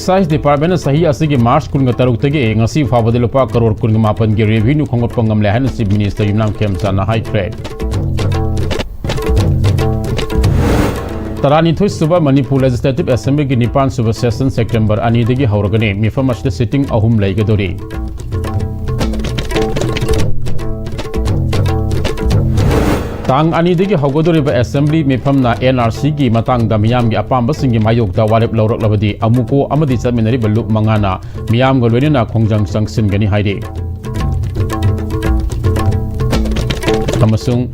Excise Department sahi asigi March kunga taruktage ngasi fawade lupa crore kunga mapan gi revenue khongot pangam le han Chief Minister Yumnam Khemsana haikre. Taranithoi suba Manipur Legislative Assembly gi Nipan suba session September ani degi hauragane mifam asde sitting ahum laigadori. Tang ani degi haugadoriba assembly mifamna NRC gi matang da miyam gi apamba singi mayok da warep lawrak labadi amuko amadi chaminari balu mangana miyam go loinina khongjang sangsin gani haide. Amasung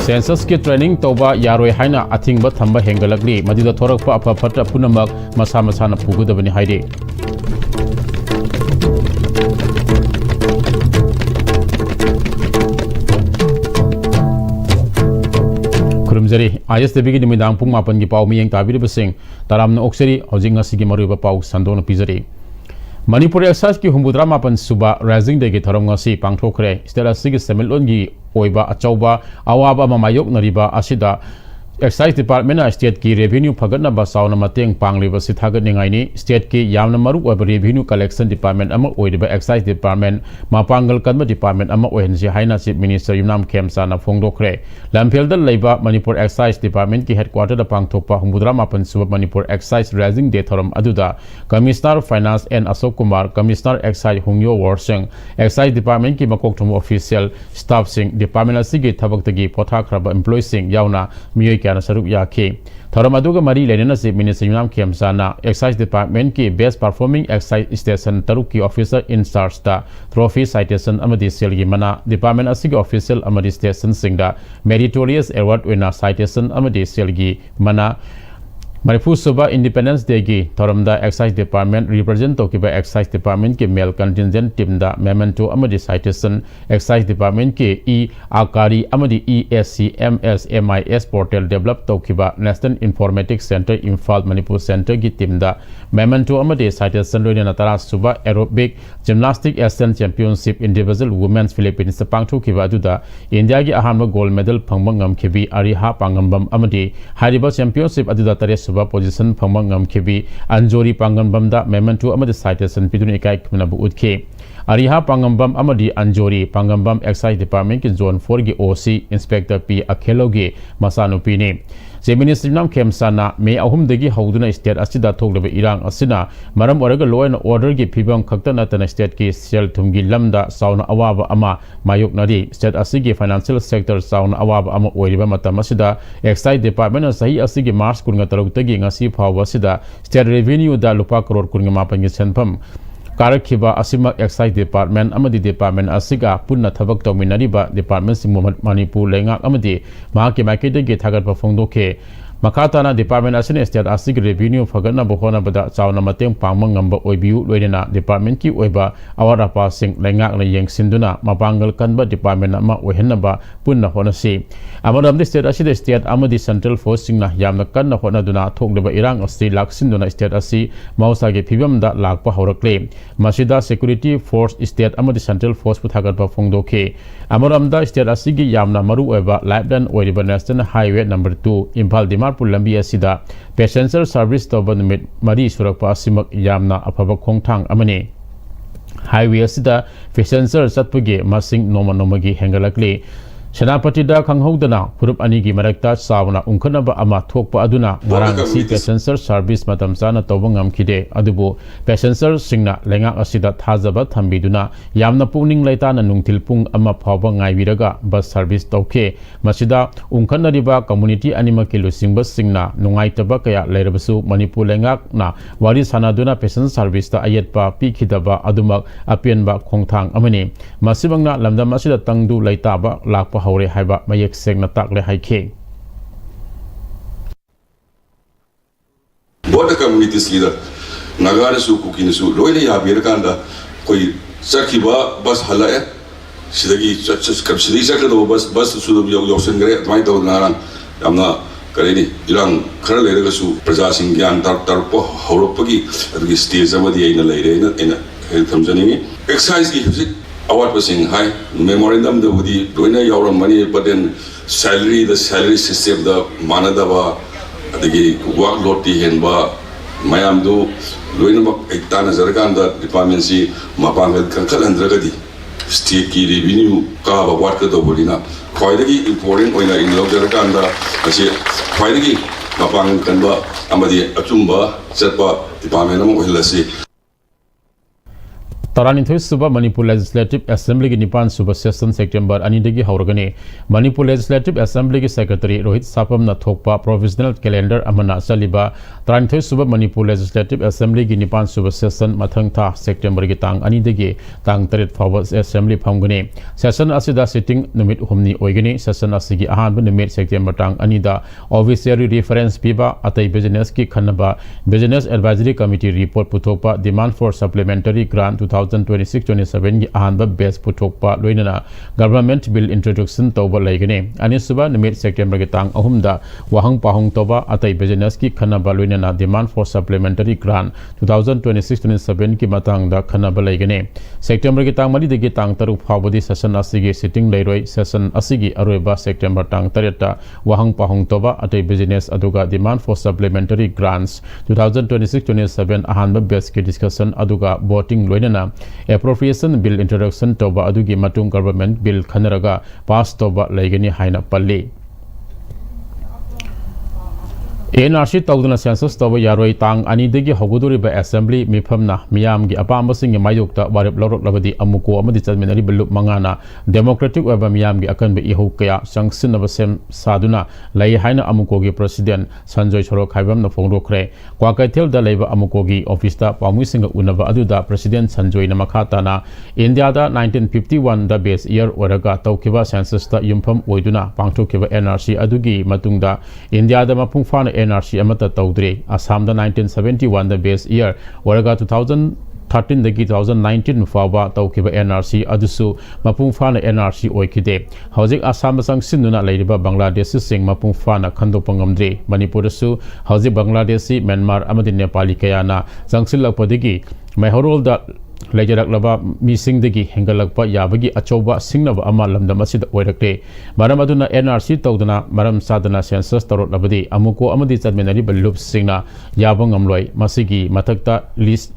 Census ki training toba yaroi haina athingba thamba hengalagli madida thorakpa apa phata punamak masa masana pugudabani haide. Kurumjari ISTV ki nimidang pung mapan ki pau miyeng tabiri basing taramna okseri hojing ngasigi maruba pau sandona pizari. Manipuri Excise ki humbudra mapan suba rising day ki tharam ngasi pangthokre stela sigi semilon gi oiba achauba awaba mamayok nariba asida Excise Department na state ki revenue phagatna ba sauna mateng pangliba sithagat ningai ni state ki yamna maru oiba revenue collection department ama oiba Excise Department mapangal kanba department ama ohensi haina Chief Minister Yumnam Khemsana phongdokre lamphel leiba Manipur Excise Department ki headquarter da pangthokpa humbudra mapan suba Manipur Excise rising day tharam aduda Commissioner Finance and Ashok Kumar Commissioner Excise Hungyo Warseng Excise Department ki makok thum official staff sing department asigi thabak tagi potha khraba employee sing yauna miyoi Saruk Yaki. Tharamaduga Mari Lenina Chief Minister Yumnam Khemsana Excise Department ki best performing excise station taruki officer in charge da trophy citation amadi selgi mana department asigi official amadi station singda meritorious award winner citation amadi selgi mana Manipur Suba Independence Day ki Thoramda Excise Department represent tokiba Excise Department ki male contingent team da memento amadi citation Excise Department ki E Akari amadi ESCMS MIS portal develop tokiba National Informatics Center Imphal Manipur Center ki team da memento amadi citation loina natara Suba Aerobic Gymnastic Asian Championship Individual Women's Philippines pangthokiba aduda India ki ahamma gold medal phangba ngamkhibi Ariha Pangambam amadi hariba championship aduda tare position Pamangam Kibi, Anjori Pangambam da memento amadi citation Piduni Kai Kunabu Udke. Ariha Pangambam amadi Anjori Pangambam Excise Department ki Zone 4 gi OC Inspector P Akhelogi Masano Pini. Chief Minister Yumnam Khemsana May ahum degi hauduna state asida thoglaba irang asina maram oraga law and order gi phibam khakta natana state ki sel thumgi lamda sauna awaba ama mayok nari state asigi financial sector sauna awaba ama oiriba matam asida Excise Department sahi asigi March kunga taruk tagi ngasi phawa sida state revenue da lupa crore kunga mapan gi senpham Karakhiba asima Excise Department amadi department asiga punna thabak tawminariba department sing Manipur lengak amadi mahaki makete gi thagat pa phongdokhe Makatana Department Asine State Asig Revenue Fagana Bohona Bada Sauna Mateng Pamang Number Oibu Loidena Department Ki Oiba Awarapa Sing Lengak na Yang Sinduna Mabangal Kanba Department Ama Ohenaba Punna Honasi Amadam the State Aside State Amadi Central Force Sing na Yamna Kanna Honaduna Togleba Irang of State Lak Sinduna State Asi Mausagi Pibam da Lakpa Horakle Masida Security Force State Amadi Central Force Puthagatpa Fongdoke Amadam da State Asigi Yamna Maru Oiba Labdan Oiba National Highway number 2 Impal Dimar Lambi asida passenger service toba numit mari surakpa asimak yamna afaba khongthang amani highway asida passenger satpuge masing noma nomagi hengalakli Senapati da khanghodana purup ani gi marakta sauna ungkhanaba ama thokpa aduna marang si passenger service matam sana tobangam khide adubu passenger singna lenga asida thajaba thambiduna yamna puning laitana nungthil pung ama phawba ngaibiraga bus service tawke masida ungkhanariba community anima kilo singba singna nungaitaba kaya leirabasu Manipur lengak na wari sanaduna passenger service ta ayetpa pikhidaba adumak apianba khongthang amani masibangna lamdam asida tangdu laitaba lakpa Hore Haiba Mayek Segna Takle Haike. Border communities leader Nagara su Kukinisu, Loyal Yabirkanda, Koi Sakiba, Bas Halaya, Sidagi, Kapsidi Sakado, Bas Sudu Yosen Great, Maito Naran, Amna Karedi, Ilang, Karalegasu, Prasasing Yan Tarpo, Horopagi, at the stage of the Aina lady in Tanzania. Excise gives it. Award passing high memorandum the Woody Duina Yaura money, but then the salary system, the Manadava, the workload Henba, Mayamdu, loinamok ay tanazarkanda department si mapangal kangkalandragadi state ki revenue kaba wat ka dobolina khwaidagi important oina inlogjarkanda asi khwaidagi mapangal kanba amadi achumba chatpa department amok hilasi Taranithoi Suba Manipur Legislative Assembly की निपान सुबह session September अनिदगी हौरगने Manipur Legislative Assembly की Secretary Rohit Sapam na thokpa Provisional Calendar amana saliba Taranithoi Suba Manipur Legislative Assembly की निपान सुबह session मथंग था सेप्टेम्बर की तांग अनिदगी तांग Taret forward Assembly फमगने session असिदा sitting निमित हुमनी ओइगने सेशन असिगी अहानब निमित सेप्टेम्बर तांग अनिदा ऑफिशियल रेफरेंस पीबा अतई बिजनेस की खनबा Business Advisory Committee report पुथोकपा demand for supplementary grant 2026-27 की अहानब base पुथोकपा लोइनना government bill introduction तौबा लेगने अनिसुबा निमित September के तांग अहुमदा वहंग पाहुंग तौबा अतई बिजनेस की खनबा लोइनना डिमांड फॉर सप्लीमेंटरी ग्रांट 2026-27 की मतंगदा खनबा लेगने सेप्टेम्बर के तांग मरीदगी तांग तरुक फावदी सेशन असिगी सिटिंग लेरोय सेशन असिगी अरोयबा सेप्टेम्बर तांग तरेटा वहंग पाहुंग तौबा अतई बिजनेस अदुगा डिमांड फॉर सप्लीमेंटरी ग्रांट्स 2026-27 अहानब बेस की डिस्कशन अदुगा वोटिंग लोइनना appropriation bill introduction toba adugi matung government bill khanaraga pass toba laigani haina palli NRC tawduna census toba yaroi tang ani degi hoguduriba assembly mifamna miyamgi apambasing mayukta warep lorok labadi amuko amadi chadmenari bilu mangana democratic weba miyamgi akanbe ihu kaya sangsinaba sem saduna lai haina amuko gi president Sanjoy Choro khaibam na fongrokre kwakaithel da leiba amuko gi office ta pamuisinga unaba aduda president Sanjoy na makhata na India da 1951 da base year oraga tawkiba census ta yumpham oiduna pangthokiba NRC adugi matungda India da mapungfana NRC amata tawdre Assam da 1971 da base year waraga 2013 dagi 2019 fawa tawkiba NRC adusu mapungfana NRC oikide hojik Assam sang sinuna leiriba Bangladesh sing mapungfana khandopangamdre Manipur su hojik Bangladesh Myanmar amadi Nepali kayana jangsilakpadigi mahorol da lejarak mising degi hengalakpa yabagi achoba singnaba ama lamdam asida oirakte maram aduna NRC tawdana maram sadana census tarot labadi amuko amadi chadmenari balup singna yabang amloi masigi mathakta list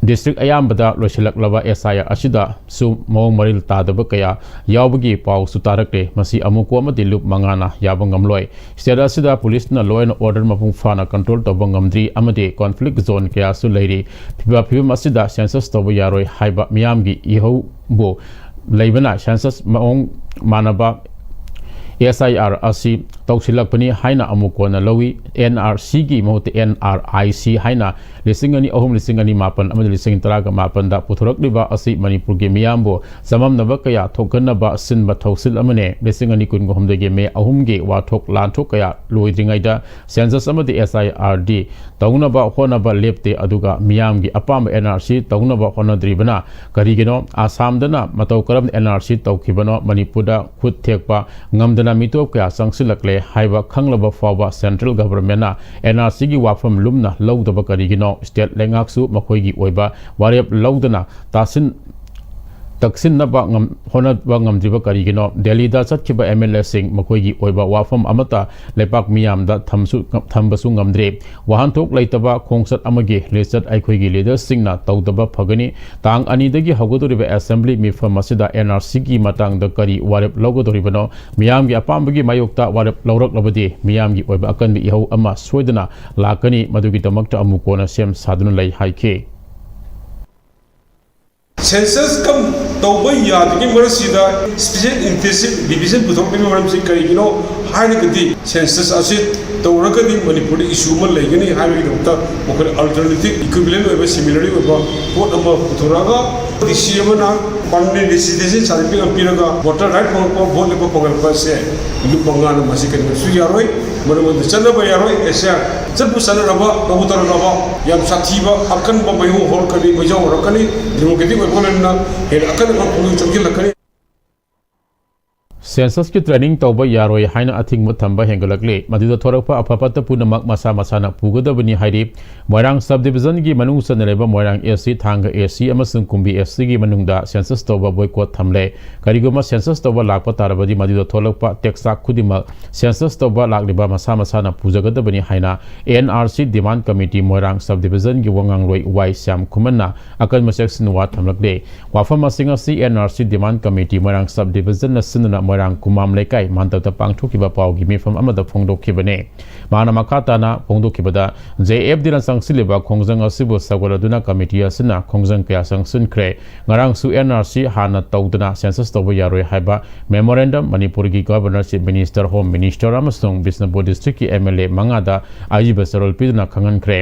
district ayambada loisilak SIR asida su mawng maril tadaba kaya yawbagi paw su tarakte masi amuko amadi lup mangana yabang amloi state asida police na law and order mapung fana control tawbang amdri amade conflict zone kaya su leiri phiba asida census tawba yaroi haiba miyamgi ihau bo leibana census mawng manaba SIR asi tawsilakpani haina amukona lawi NRC gi mohte NRIC haina lisingani ahum lisingani mapan amadi lising taraga mapan da puthrakliba asi Manipur ge miyambo samam naba kaya thokanaba sinba thausil amane lisingani kun gomde ge me ahum ge wa thok lan thok kaya loidringai da census amadi SIRD taunaba honaba lepte aduga miyam gi apam NRC taunaba honadribana karigino Assam dana mataw karam NRC tawkhibano Manipur da khut thekpa ngamdana mitop kaya sangsilakle haiba khanglaba fawa central government na NRC gi wafam lumna lawdaba karigino state lengaksu makhoi gi oiba warep lawdana tasin taksin naba ngam honadba ngamdriba karigino Delhi da chatkiba MLA sing makhoi gi oiba wafam amata lepak miyam da thambasu ngamdre wahan thok leitaba khongsat amagi lesat aikhoi gi leader singna tawdaba phagani tang ani dagi hagodoriba assembly mifam asida NRC gi matang da kari warep logodoribano miyam gi apambagi mayokta warep lawrak labadi miyam gi oiba akanbi ihau ama soidana lakani madugi tamakta amukona sem saduna lai haike Census kam tawba yadagi marasida special intensive division puthokni maramsi karigino hainagadi census asit tawragadi Manipur issue ma legani hainagi dokta mokar alternative equivalent oiba similarly oiba vote ama puthoraga DCM na permanent residence certificate ampiraga voter right ko vote lepa pongal pase ilu bangana masi kan su yaroi maramon chana ba yaroi esa jabu sana raba babutar raba yam sathiba akan ba mayu hol kani majaw rakani democratic equivalent na he akan ko pulu chokil lakani Census की training तौब यारोय हाइना अथिंग थंबा हेंगलकले मदुदा थोरकपा अफपत पुनमक मसा मसाना पुगदबनी हाइरि मोइरांग सब डिवीजन की मनुंग सनलेबा मोइरांग एसी थांग एसी अमसुंग कुंबी एसी की मनुंगदा सेंसस तौब बॉयकॉट थमले करिगुमा सेंसस तौब लाकपा तारबदी मदुदा थोरकपा टेक्सा खुदिमक सेंसस तौब लाकलिबा मसा मसाना पुजगदबनी हाइना NRC demand committee Moirang sub division की वंगांग रोय वाई श्याम खुमन्ना अकल मसेक सिनवा थमलकले वाफम असिंग असि NRC demand committee Moirang sub division नसिनना Moirang Kumam लेकाई मानतक पांगथोकिबा Pawgi मिफम अमदा फोंदोखिबने माना मखाताना फोंदोखिबदा जेएफ दिना संगसिलिबा खोंजंग असिबु सगोलदुना कमिटी असना खोंजंग कया संगसिनख्रे ngarang su NRC hana tawdana census tawba yaroi haiba memorandum Manipuri ki governor chief minister home minister amasung Bishnupur district ki MLA mangada ajiba sarol pidna khangankhre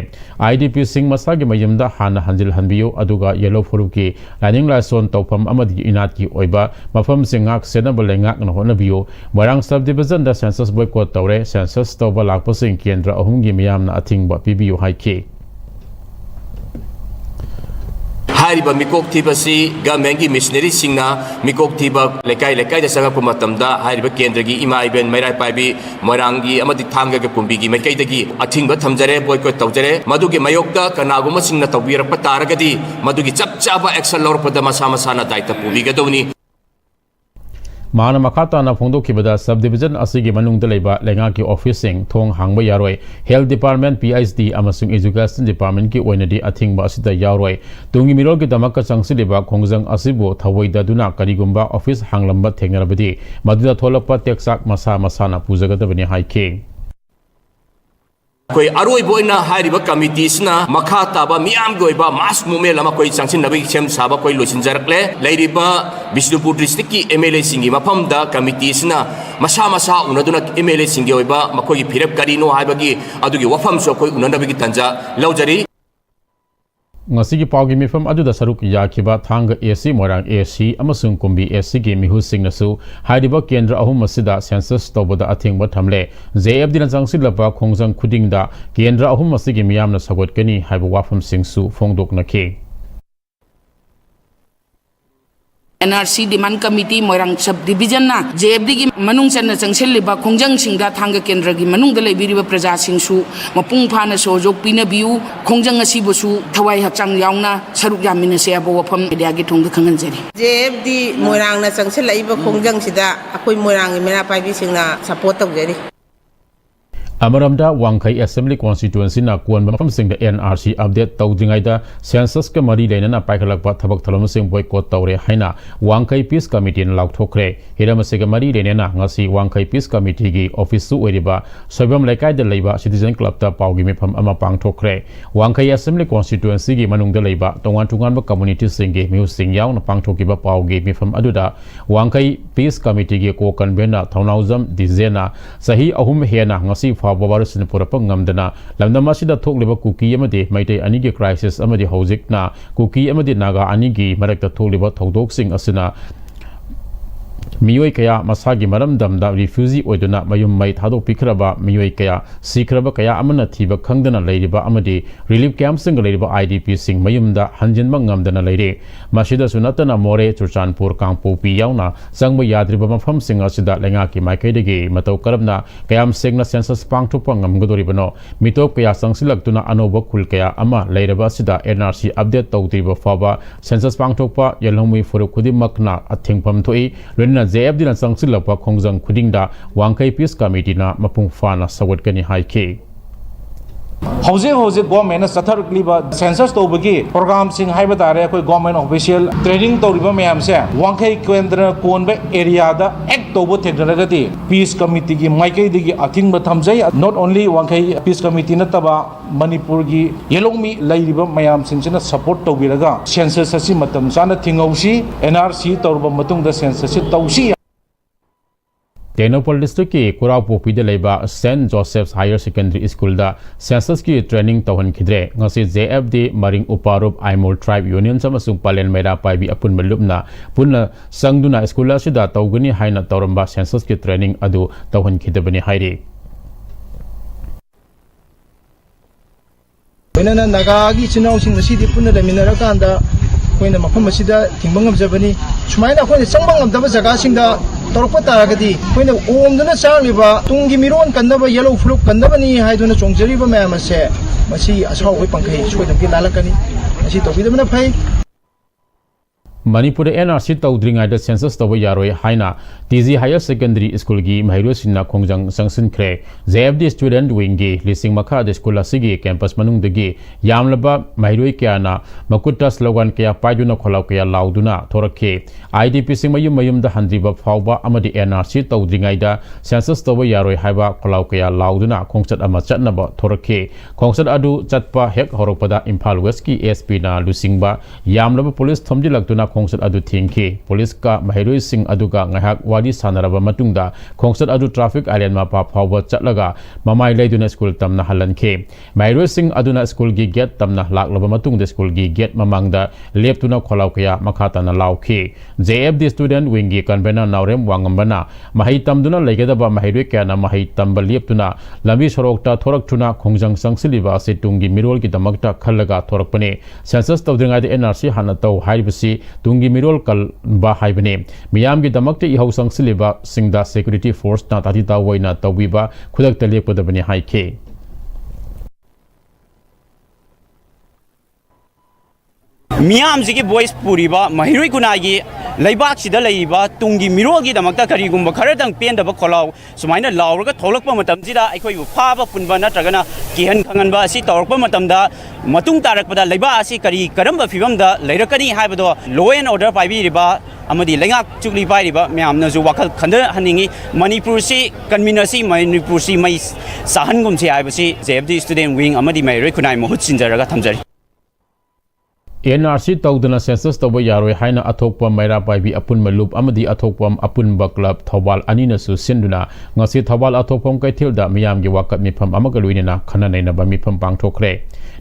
IDP sing masa gi mayamda hana hanjil hanbiyo aduga yellow furu ki lining lason tawpham amadi inat ki oiba mafam singak senable lengak na honabiyo warang subdivision da census boycott tawre census tawba lakpasing kendra ahum gi miyamna athingba pibiyo haike हारिबा मिकोक थीबसी government की machinery सिंगना मिकोक थीबा लेकाई लेकाई दा सगा कुमतमदा हारिबा केंद्र की इमा इबेन मैराय पाइबी मोरांगी अमदि थांगा के कुंबी की मैकै दगी अथिंगबा थमजरे बॉयकॉट तवजरे मदुगी मयोक्ता कनागुम सिंगना तवबिरक तारगदी मदुगी चपचाबा एक्शन लौरपदा मसा मसाना दायित्व पुबिगदौनी माना मखाताना फोंदोखिबदा सब डिवीजन असिगी मनुंगदा लेबा लेंगा की ऑफिसिंग थोंग हांगबा यारोय हेल्थ डिपार्टमेंट PhD अमसुंग एजुकेशन डिपार्टमेंट की ओइनदी अथिंगबा असिदा यारोय तुंगी मिरोल की दमक संगसिलिबा खोंगजंग असिबो थवोइदादुना करिगुंबा ऑफिस हांगलंबा थेंगरबदी मदुदा थोलकपा टेक्साक मसा मसाना पुजगदबनी हाइके कोई अरोई बोइना हारिबा कमिटीसना मखा ताबा मियाम गोइबा मास मूवमेंट लमा कोई संगसिन नबी सेम साबा कोई लोसिनजरकले लेरिबा बिष्णुपुर डिस्ट्रिक्ट की MLA सिंगी मफमदा कमिटीसना मसा मसा उनदुना MLA सिंगी ओइबा मकोई फिरब करिनो हाइबगी अदुगी वफमसो कोई उननबगी तंजा लौजरी ngasi pawgi mifam aduda saruk yakiba thang AC morang AC amasung kumbi AC gi mihu singnasu haidiba kendra ahum asida census tawbada athingba thamle JF dina jangsilapa khongjang khudingda kendra ahum asigi miyamna sagot kani haiba wafam singsu phongdok nakhe NRC demand committee moirang sub division na JFD gi manung channa changsil liba khongjang singda thanga kendra gi manung da leibiriba praja singsu mapung phana sojok pina biu khongjang asi bosu thawai hachang yaungna saruk yamina se abo wafam media gi thongda khangan jari JFD moirang na changsil laiba khongjang sida akoi moirang gi mena pai bi singna support tawjari Amaramda Wangkai Assembly Constituency na kuan mafam sing the NRC update tawdingaida census ka mari leina paikalakpa thabak thalom sing boycott tawre haina Wangkai Peace Committee na laukthokre hiramase mari leina ngasi Wangkai Peace Committee gi office su oiriba soibam laikai da leiba citizen club ta pawgi mefam ama pangthokre Wangkai Assembly Constituency gi manungda leiba tongan tungan ba community sing gi miu sing yaw na pangthokiba pawgi mefam aduda Wangkai Peace Committee gi ko convener thaunauzam dizena sahi ahum hena ngasi Babarsin Purapang Namdana, Lamdamasida Tokliba Kuki Amadi, Maite Anigi crisis Amadi Hosik Kuki Amadi Naga Anigi, Marekta Toliba Todok Sing Asina. Miyoi kaya masagi maram damda refugee oiduna mayum mai thado pikraba miyoi kaya sikraba kaya amana thiba khangdana leiriba amadi relief camp sing leiriba IDP sing mayumda hanjinba ngamdana leire masida sunatana more Churchanpur Kangpo pi yauna sangba yadriba mafam sing asida lenga ki maikaidegi matau karabna kayam singna census pangthupa ngamgodoribano mitop kaya sangsilaktuna anoba khul kaya ama leiriba sida NRC update tawtriba faba census pangthupa yelhomui furu khudimakna athingpam thoi Rena JF dina sangsilapa khongjang khudingda Wangkai Peace Committee na mapung fana sawat kani haike Housing government satharkliba census tobagi program sing haiba tare koi government official training tawriba mayam se Wangkai kendra konba area da act tobo technology peace committee gi maikai digi athing ba thamjai not only Wangkai peace committee na taba Manipur gi yelongmi lairiba mayam singsina support tawbiraga census asi matam sana thingausi NRC tawba matung da census tawsi Tenopal district ki Kuraupo pide leiba St Joseph's Higher Secondary School da census ki training tawhan khidre ngasi JFD Maring Uparup Aimol Tribe Union samasung palen mera paibi apun malupna punna sangduna school asida tawgani haina tawramba census ki training adu tawhan khidabani hairi Wenana nagagi chinau sing asidi punna leminara kanda koina mafam asida tingbangam jabani sumaina koina sangbangam daba jaga singda तौरप तारगदी अखोइना ओमदुना चांगलिबा Tungi मिरोन कन्नबा yellow fluke कन्नबनी हाइदुना चोंगजरिबा ma'am असे मसी असावै पंखै सोइदमकी लालकनी मसी तौबिदबना फै Manipur NRC tawdringai da census tawa yaroi haina TZ Higher Secondary School gi mahiro sinna khongjang sangsin khre JFD student wing gi lising makha de school asigi campus manung degi yamlaba mahiroi kyana makutta slogan kya paiduna kholaw kya lauduna thorakhe IDP sing mayum da handriba phawba amadi NRC tawdringai da census tawa yaroi haiba kholaw kya lauduna khongsat ama chatnaba thorakhe khongsat adu chatpa hek horokpada Imphal West ki SP na lusingba yamlaba police thomdilaktuna खोंसद अदु थिंखे police का महिरोई Singh अदुगा ngahak wadi sanaraba matungda khongsat adu traffic island ma pa phawba chatlaga mamai leiduna school tamna halanke mahiroi singh aduna school gi gate tamna laklaba matungda school gi gate mamangda leptuna kholaw kya makhata na lauke JFD student wing gi convener naurem wangambana mahi tamduna legedaba mahiroi kya na mahi tamba leptuna lambi sorokta thoraktuna khongjang sangsiliba se tungi mirol gi damakta khallaga thorakpane census tawdringa de NRC hana taw haibasi tungi mirol kal ba haibane miyam gi damakte ihau sangsiliba singda security force na tatita waina tawiba khudak tale podabani haike मियाम जी की voice पूरीबा महिरोई गुनागी लैबाक सिदा लैबा तुंगी मिरोगी दमकता करीगुंबा खरदंग पेंदबा खोलाव सुमाइना लावरगा थोलकपा मतमजिदा अखोय फाबा पुनबा नत्रगना किहन खंगनबा असि तौरकपा मतमदा मतुंग तारकपदा लैबा असि करी करमबा फिबमदा लैरकनी हाइबदो law and order पाइबिरिबा अमदी लैंगाक चुकली पाइरिबा म्यामनजु वाखल खंद हनिंगी मणिपुर से convener Manipur से मै साहनगुमसे हाइबसी जेएफडी स्टूडेंट विंग अमदी महिरोई खुनाई महुत सिंजरगा थमजरी NRC tawdana census tawa yaroi haina athokpa maira paibi apun malup amadi athokpam apun ba club thawal anina su sinduna ngasi thawal athokpam kaithilda miyam gi wakat mifam amagaluina khana naina ba mifam pangthokre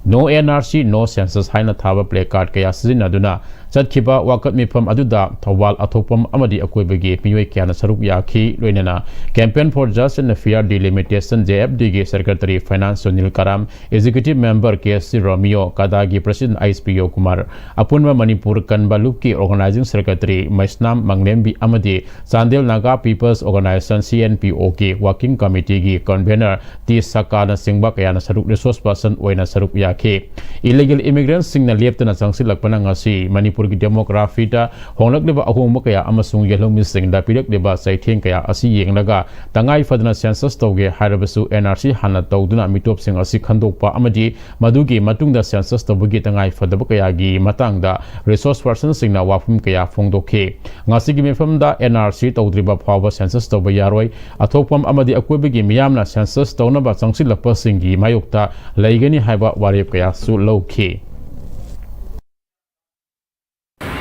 no NRC no census haina thaba placard kaya sizinaduna chatkiba wakat mifam aduda thawal athokpam amadi akoibagi miyoi kyana saruk yakhi loinana campaign for just and fair delimitation JFD gi secretary finance Sunil Karam executive member KC Romeo kadagi president ISPO Kumar Apunma Manipur Kanbalup ki organizing secretary Maisnam Manglembi Amadi Sandel Naga People's Organization CNPO ki working committee ki convener T Sakana Singbak yana saruk resource person oina saruk yakhe illegal immigrants singna leptana sangsilakpana ngasi Manipur ki demography ta honglakliba ahongba kaya amasung yelhomi singda pirakliba saitheng kaya asi yenglaga tangai fadna census tawge harabasu NRC hana tawduna mitop sing asi khandokpa amadi madugi matungda census tawgi tangai fadaba kaya gi matangda resource person singna wafum kaya phongdokhe ngasi gi mefamda NRC tawdriba phawba census tawba yaroi athokpam amadi akoibagi miyamna census tawnaba changsilakpa singi mayokta laigani haiba warep kaya su lokhe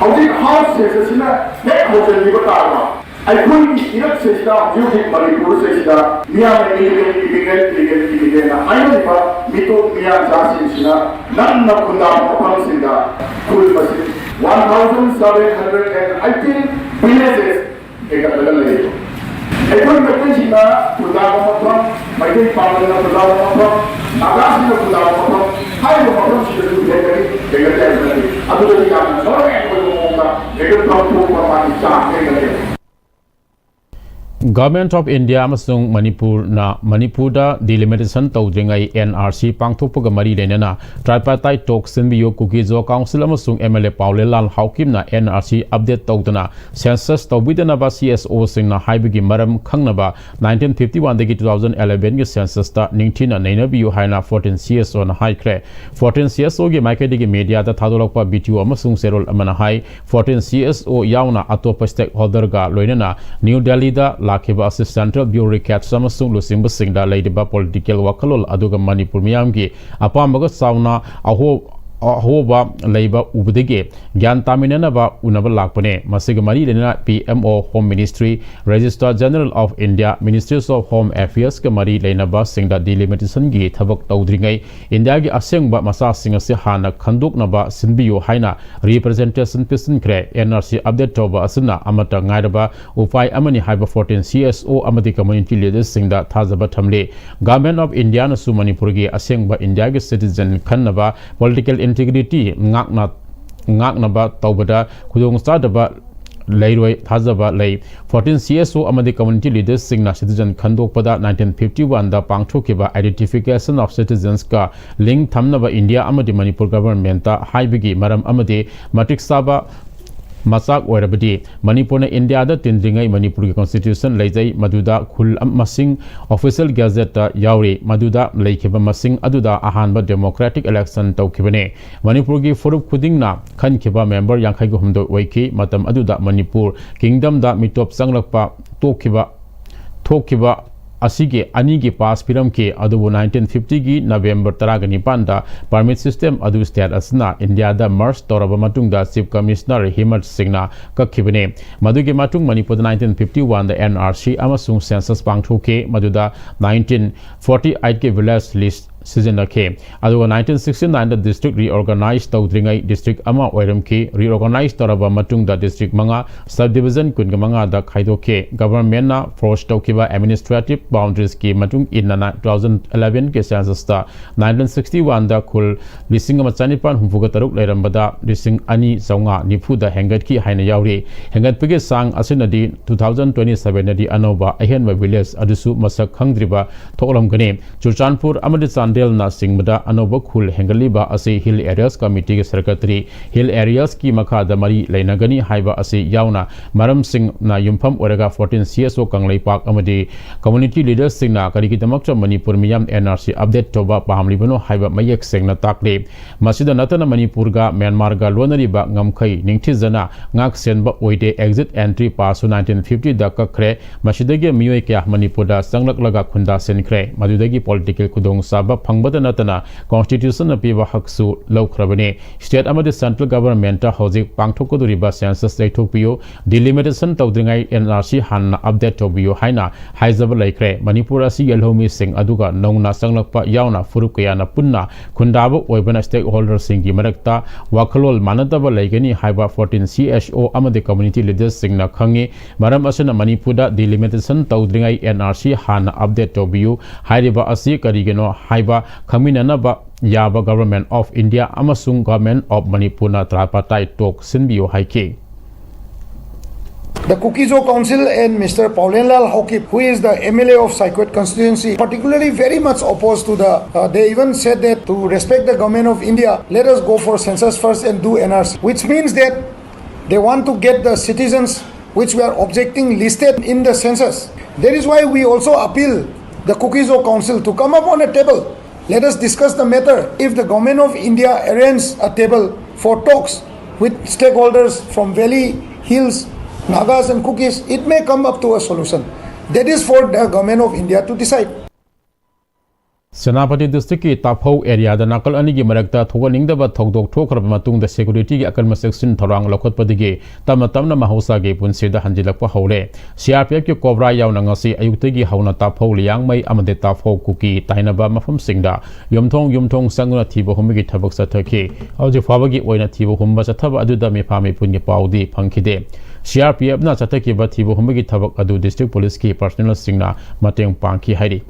Household house census nek hotel ni batama ai kun irak census judik Manipur census miyam illegal na ayo ba mito miyam jasin sina nan na kunda opang sinda kul basi 1718 villages eka dagal le ai kun metten sina kunda opang mai dei pamana kunda opang agasi na kunda opang hai lo opang sida du dekari dekari adu di kam no Government of India amasung Manipur na Manipur da delimitation tawdringai NRC pangthokpaga mari lenana tripartite talk sinbiyo kukizo council amasung MLA Paule Lal Haukim na NRC update tawdana census tawbidana ba CSO singna haibigi maram khangnaba 1951 dagi 2011 gi census ta ningthina nainabiyo haina 14 CSO na haikre 14 CSO gi maikedi gi media ta thadolakpa BTO amasung serol amana hai 14 CSO yauna atopa stakeholder ga loinana New Delhi da Lakiba Central Bureau Cat Samasung Lusimba Singda Ladyba Political Wakalol Aduga Manipur Miyamgi Apamaga Sauna ahoba leiba ubudege gyan taminana ba unaba lakpane masiga mari lena PMO Home Ministry Registrar General of India Ministries of Home Affairs ka mari lena ba singda delimitation gi thabak tawdringai India gi asengba masa singa se hana khanduk na ba sinbiyo haina representation person kre NRC update toba asuna amata ngairaba upai amani haiba 14 CSO amadi community leaders singda thazaba thamle Government of India na su Manipur gi asengba India gi citizen khanaba political integrity ngakna ba tawbada khudong sadaba leiroi thajaba lei 14 CSO amadi community leaders singna citizen khandokpada 1951 da pangthokiba identification of citizens ka link thamnaba India amadi Manipur government ta haibigi maram amadi matik saba masak oirabadi Manipur na India da tindringai Manipur ki constitution leijai maduda khul masing official gazette ta yauri maduda leikheba masing aduda ahanba democratic election tawkhibane Manipur ki furup khudingna khankheba member yankhai gu humdo waiki matam aduda Manipur kingdom da mitop sanglakpa thokiba asige ani ki pass piram ke adubu 1950 ki November 19 da permit system adu state asna India da merge toraba matung da chief commissioner Himat Singna kakhibane madugi matung Manipur 1951 da NRC amasung census pangthoke maduda 1948 ke village list season ke aduga 1969 da district reorganized tawdringai district ama oiram ki reorganized toraba matung da district manga subdivision kun manga da khaidoke government na force tawkiba administrative boundaries ki matung in 2011 ke census ta 1961 da kul lising machanipan humfuga taruk leirambada lising ani zaunga nifu da hengat ki haina yauri hengat pege sang asinadi 2027 nadi anoba ahenwa village adusu masak khangdriba tholam gane Churchanpur amadi Del na singmada anoba khul hengaliba ase hill areas committee ke secretary hill areas ki makha da mari leinagani haiba ase yauna maram sing na yumpham oraga 14 CSO kanglei park amadi community leaders sing na kari ki damak Manipur miyam NRC update toba pahamli bano haiba mayek sing na takle masida natana Manipur ga Myanmar ga lonari ba ngamkhai ningthi jana ngak senba oide exit entry pass 1950 da kakre masidagi miyoi kya Manipur da sanglak laga khunda senkre madudagi political kudong saba fangbada natana constitution na piwa haksu laukrabane state amadi central government ta hojik pangthokoduriba census daithokpiyo delimitation tawdringai NRC hanna update tobiyo haina haizaba laikre Manipur asi yelhomi sing aduga nongna sanglakpa yauna furukya na punna khundaba oibana stakeholders singi marakta wakhalol manadaba laigani haiba 14 CSO amadi community leaders singna khangi maram asana Manipur da delimitation tawdringai NRC hanna update tobiyo haiba asi karigeno haiba Khaminanaba Yaba Government of India amasung Government of Manipur na trapatai tok sinbiyo haike. The Kukizo Council and Mr. Paulenlal Hokip, who is the MLA of Saikwet constituency, particularly very much opposed to the, they even said that to respect the government of India, let us go for census first and do NRC, which means that they want to get the citizens which we are objecting listed in the census. That is why we also appeal the Kukizo Council to come up on a table. Let us discuss the matter. If the government of India arranges a table for talks with stakeholders from Valley, Hills, Nagas and Kukis, it may come up to a solution. That is for the government of India to decide. Senapati district ki Taphau area da nakal ani gi marakta thoganingdaba thogdok thokraba matungda security gi akalma section thorang lokhotpadigi tamna mahausa ge punsida hanjilakpa hore CRPF ki Cobra yauna ngasi ayuktagi hauna Taphau liangmai amade Taphau kuki tainaba mafam singda yumthong sanguna thiba humigi thabak sathaki auji fabagi oina thiba humba sathaba aduda mefami pungi paudi phangkhide CRPF na chathaki ba thiba humigi thabak adu district police ki personnel singna mateng pangki hairi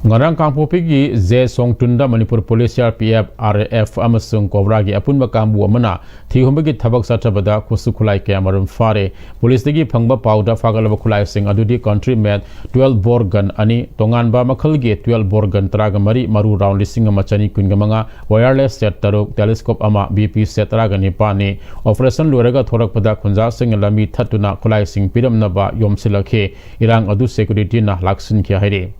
Ngarang Kangpopi gi Ze Songtunda Manipur Police CRPF RAF amasung Cobra gi apunba kambu amana thihumbi thabak satabada kusu khulai kamarum fare police digi phangba powder fagalaba khulai sing adudi country made 12 bore gun ani tonganba makhal gi 12 bore gun tragamari maru round lising machani kungamanga wireless set taruk telescope ama BP set tragani pani operation loraga thorakpada khunja sing lami thatuna khulai sing piramnaba yomsilakhe irang adu security na laksin kya haire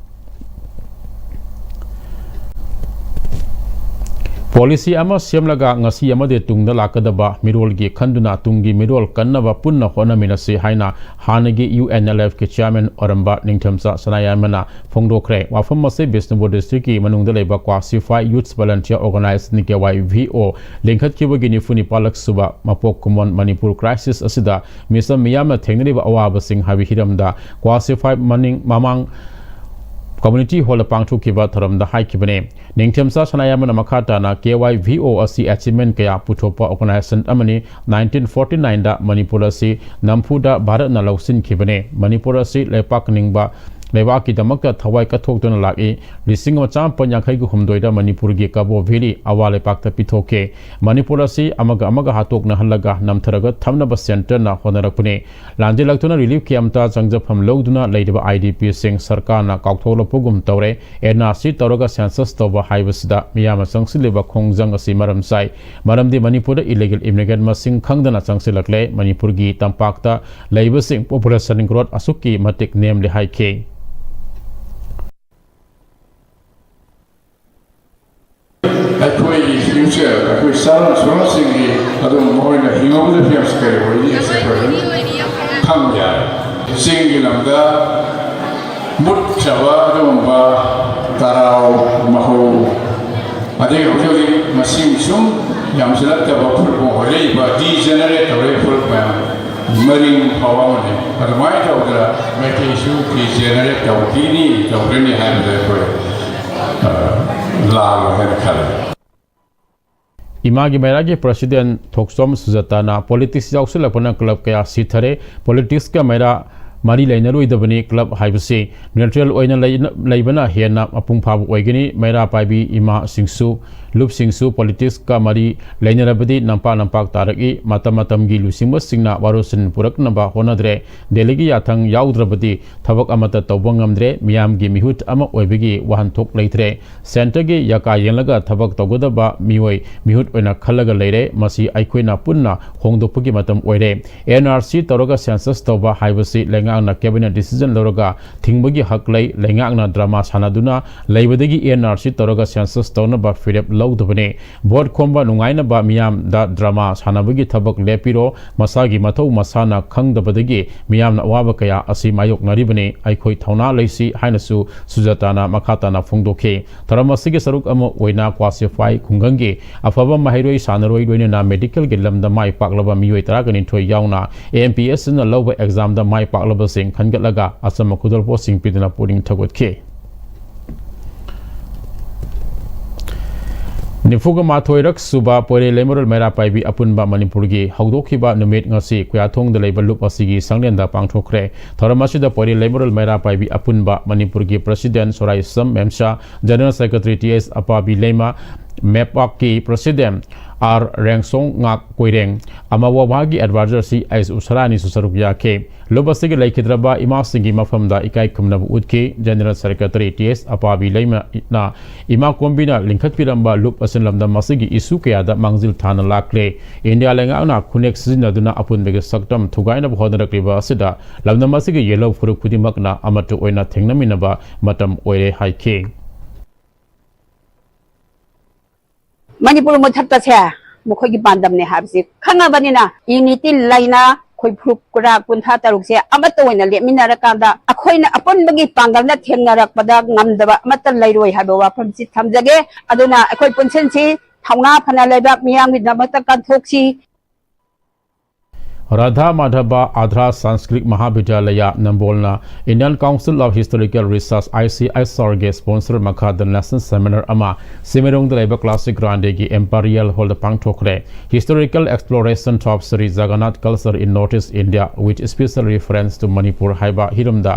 Policy ama siamlaga ngasi amade tungda lakadaba mirol gi khanduna tungi mirol kannaba punna hona minase haina hanagi UNLF ke chairman oramba ningthamsa sanayamana phongdokre wafam mase Bishnupur district ki manungda leba classify youth volunteer organized ni KYVO lengkhat ki bagi ni funi palak suba mapok kumon Manipur crisis asida misam miyama thengnari ba awaba sing habi hiramda classify maning mamang community hall pangthu kiba tharam da hai kibane ningthamsa sanayamana makhata na KYVO asi achievement kaya puthopa organization amani 1949 da Manipur asi nampuda bharat na lausin kibane Manipur asi lepak ningba लेबाक की दमकता थवाई कथोक्तुना Laki लिसिंग मचाम पन्याखै गु हुमदोइदा मणिपुर गी काबो भेली अवाले पाक्ता पिथोके मणिपुर असि अमगा हातोकना हल्लगा नमथरगा थमनबा centre ना होनरकपुने लांजिलक्तुना relief कैम्पता चंगजफम लौदुना लेदबा IDP Singh सरकार ना काउथोलपुगुम तौरे NRC तौरगा census तौबा हाइबसिदा मियामा चंगसिलेबा खोंगजंग असि मरम साइ मरमदि मणिपुर इलीगल इमिग्रेंट मसिंग खंगदना चंगसिलकले मणिपुर गी तंपाक्ता लेबसिंग पॉपुलेशन ग्रोथ असुकी मतिक नेम ले हाइके अखोई फ्यूचर अखोई सोलसिंगी अदुम मोइना हिंगोबुल फियम्स करे होई एसे खम जाय सिंगी लमदा मुच्छवा अदुमबा ताराव महौ अदे होजोली मसिंग सुम यामसलत बा फुलबो होले बा डीजेनरेट होले फुलबा मरिंग पावाने अदमाय तौदरा मेकेशु डीजेनरेट तौदीनी तौरनी हामदे को लाल है खले इमागी मेरा के प्रेसिडेंट थोक्सोम सुजाताना पॉलिटिक्स याउसलपना क्लब कया सीथरे पॉलिटिक्स का मेरा मारी लेनरोइदबनी क्लब हाइबसे न्यूट्रल ओइना लेबना हेना अपुंग फाब ओइगनी मेरा पाइबी इमा सिंगसु लुप सिंगसु पॉलिटिक्स का मारी लेनरबदी नंपा तारगी मतम गी लुसिंग सिंगना वारोसन पुरकनबा होनद्रे देलिगी याथंग याउद्रबदी थबक अमत तौबंगमद्रे मियाम गी मिहुत अमा ओइबगी वाहनथोक लेथ्रे सेंटर गी यका येंलगा थबक तौगदबा मिओइ मिहुत ओइना खलगा लेरे मसी आइखोइना पुन्ना होंगदोपगी मतम ओइरे एनआरसी तौरगा सेंसस तौबा हाइबसी लेंगांगना कैबिनेट डिसीजन लौरगा थिंगबगी हक लै लेंगांगना ड्रामा सानादुना लेबदगी एनआरसी तौरगा सेंसस तौनबा फिरेप लौदबने बोर्ड खोंबा नुंगाइनबा मियाम दा ड्रामा सानाबगी थबक लेपिरो मसागी मथौ मसाना खंगदबदगी मियामना अवाब कया असि मायोकनरिबने आइखोइ थौना लैसि हाइनसु सुजाताना मखाताना फुंगदोखे थरमसिगे सरुक अम ओइना क्वासिफाई खुंगंगे अफबा माहिरोइ सानरोइ लोइना मेडिकल गे लमदा माइ पाकलबा मियोइ तरागनिथोइ याउना एमपीएस न लौबा एग्जाम दा माइ पाकलबा सिंह खनगतलगा असम खुदलपो सिंह पिदना पुरिंग थगोतखे निफुगा माथोइरक सुबा पोरे लेमोरल मेरा पाइबी अपुनबा मणिपुर की हौदोखिबा नुमित ngasi कुयाथोंग लेबा लुप असigi संगलेंदा पांगथोखरे थरमासिदा पोरे लेमोरल मेरा पाइबी अपुनबा मणिपुर की प्रेसिडेंट सोराई सम मेमसा जनरल सेक्रेटरी टीएस अपाबी लेमा मेपाक की प्रेसिडेंट आर रेंगसोंग ngak कोइरेंग अमावाबागी एडवाइजर सी एस उसरानी सुसरुक याखे लोबसिगे लेखिद्रबा इमासिंगी मफमदा इकाई खुमनब उदके जनरल सेक्रेटरी टीएस अपाबी लेमा ना इमा कोम्बिना लिंखतपिरंबा लुप असनलमदा मसिगी इशू कयादा मांगजिल थाना लाक्ले इंडिया लेंगाना खुनेक सिजनदुना अपुनबेगे सक्तम थुगाइना बहोदरक्रिबा असिदा लमदा मसिगी येलो फुरुक खुदिमकना अमटु ओइना थेंगनमिनबा मतम ओइरे हाइखे मणिपुर मथक्ता से मुखोगी बांदम ने हाबसे खंगाबनिना यूनिटी लाइना खोई फुरुक कुरा कुंथा तरुक से अमत ओइना लेमिनारकांदा अखोइना अपनबगी पांगलना थेंगनारकपदा ngamdaba amata lairoi haba wafam si thamjage aduna akhoi punsin si thawna phana leibak miyamgi namata kanthoksi Radha Madhava आध्रा सांस्कृतिक महाविद्यालय नंबोलना Indian council of historical research ICSR के स्पॉन्सर मखाद नेशनल सेमिनार अमा सिमेरोंग लेबा क्लासिक ग्रांडे की एम्पेरियल हॉल पांगथोखरे historical exploration of Shri Jagannath culture in north east India with special reference to Manipur हाइबा हिरमदा